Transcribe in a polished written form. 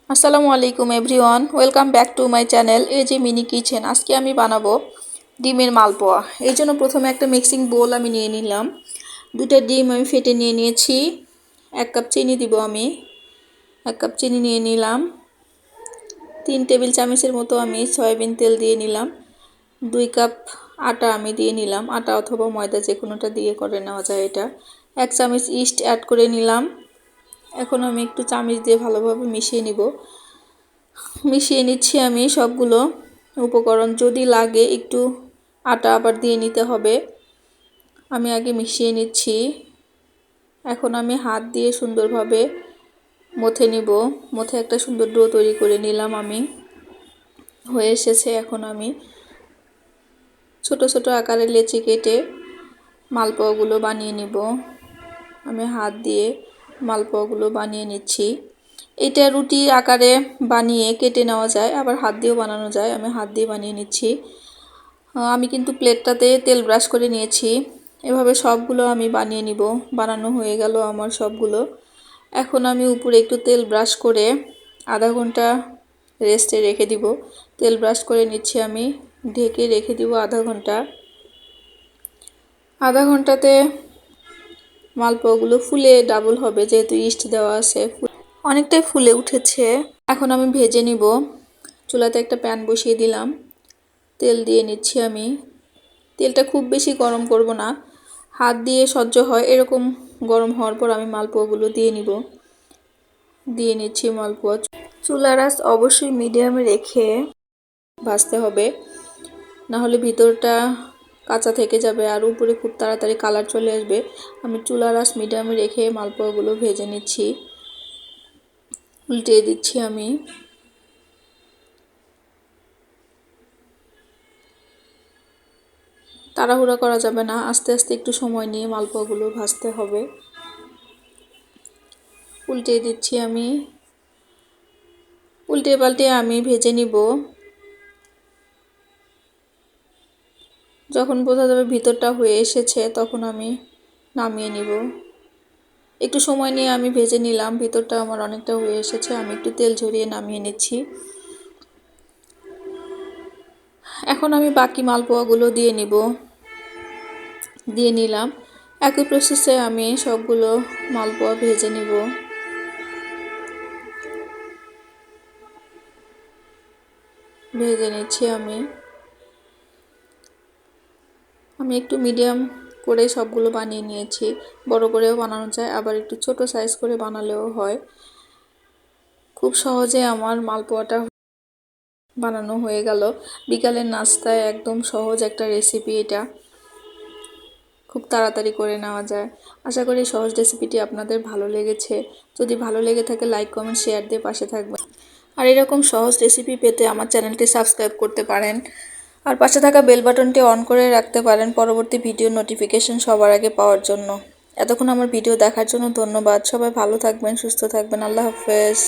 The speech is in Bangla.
আসসালামু আলাইকুম everyone, welcome back to my channel AG mini kitchen. আজকে আমি বানাবো ডিমের মালপোয়া। এই জন্য প্রথমে একটা মিক্সিং বোল আমি নিয়ে নিলাম। দুটো ডিম আমি ফেটে নিয়ে নিয়েছি। 1 কাপ চিনি দিব আমি। 1 কাপ চিনি নিয়ে নিলাম। 3 টেবিল চামচের মতো আমি সয়াবিন তেল দিয়ে নিলাম। 2 কাপ আটা আমি দিয়ে নিলাম। আটা অথবা ময়দা যে কোনোটা দিয়ে করে নেওয়া যায় এটা। 1 চামচ ইস্ট অ্যাড করে নিলাম। এখন আমি একটু চামচ দিয়ে ভালোভাবে মিশিয়ে নিব। মিশিয়ে নিচ্ছি আমি সবগুলো উপকরণ। যদি লাগে একটু আটা আবার দিয়ে নিতে হবে। আমি আগে মিশিয়ে নিচ্ছি। এখন আমি হাত দিয়ে সুন্দরভাবে মথে নিব। মথে একটা সুন্দর ডো তৈরি করে নিলাম আমি। হয়ে এসেছে। এখন আমি ছোট ছোট আকারে লেচি কেটে মালপোয়াগুলো বানিয়ে নিব। আমি হাত দিয়ে মালপোয়াগুলো বানিয়ে নিচ্ছি। এটা রুটির আকারে বানিয়ে কেটে নেওয়া যায়, আবার হাত দিয়েও বানানো যায়। আমি হাত দিয়ে বানিয়ে নিচ্ছি। আমি কিন্তু প্লেটটাতে তেল ব্রাশ করে নিয়েছি। এভাবে সবগুলো আমি বানিয়ে নিব। বানানো হয়ে গেল আমার সবগুলো। এখন আমি উপরে একটু তেল ব্রাশ করে আধা ঘন্টা রেস্টে রেখে দিব। তেল ব্রাশ করে নিচ্ছি আমি। ঢেকে রেখে দিব আধা ঘন্টা। আধা ঘন্টাতে মালপোয়াগুলো ফুলে ডাবল হবে, যেহেতু ইস্ট দেওয়া আছে। অনেকটাই ফুলে উঠেছে। এখন আমি ভেজে নিব। চুলাতে একটা প্যান বসিয়ে দিলাম। তেল দিয়ে নিচ্ছি আমি। তেলটা খুব বেশি গরম করব না, হাত দিয়ে সহ্য হয় এরকম গরম হওয়ার পর আমি মালপোয়াগুলো দিয়ে নিব। দিয়ে নিচ্ছি মালপোয়া। চুলার আঁচ অবশ্যই মিডিয়ামে রেখে ভাজতে হবে, না হলে ভিতরটা কাঁচা থেকে যাবে আর উপরে খুব তাড়াতাড়ি কালার চলে আসবে। আমি চুলার আঁচ মিডিয়ামে রেখে মালপোয়াগুলো ভেজে নিচ্ছি। উল্টে দিচ্ছি আমি। তাড়াহুড়া করা যাবে না, আস্তে আস্তে একটু সময় নিয়ে মালপোয়াগুলো ভাজতে হবে। উল্টে দিচ্ছি আমি। উল্টে পাল্টে আমি ভেজে নিব। যখন বোঝা যাবে ভিতরটা হয়ে এসেছে তখন আমি নামিয়ে নিব। একটু সময় নিয়ে আমি ভেজে নিলাম। ভিতরটা আমার অনেকটা হয়ে এসেছে। আমি একটু তেল ঝরিয়ে নামিয়ে নিচ্ছি। এখন আমি বাকি মালপোয়াগুলো দিয়ে নিব। দিয়ে নিলাম। একই প্রসেসে আমি সবগুলো মালপোয়া ভেজে নিব। ভেজে নিচ্ছি আমি। আমি একটু মিডিয়াম করে সবগুলো বানিয়ে নিয়েছি। বড় করেও বানানো যায়, আবার একটু ছোট সাইজ করে বানালেও হয়। খুব সহজে আমার মালপোয়াটা বানানো হয়ে গেল। বিকালের নাস্তায় একদম সহজ একটা রেসিপি এটা। খুব তাড়াতাড়ি করে নেওয়া যায়। আশা করি সহজ রেসিপিটি আপনাদের ভালো লেগেছে। যদি ভালো লেগে থাকে লাইক কমেন্ট শেয়ার দিয়ে পাশে থাকবেন। আর এরকম সহজ রেসিপি পেতে আমার চ্যানেলটি সাবস্ক্রাইব করতে পারেন। আর পাশে থাকা বেল বাটনটি অন করে রাখতে পারেন পরবর্তী ভিডিও নোটিফিকেশন সবার আগে পাওয়ার জন্য। এতক্ষণ আমার ভিডিও দেখার জন্য ধন্যবাদ। সবাই ভালো থাকবেন, সুস্থ থাকবেন। আল্লাহ হাফেজ।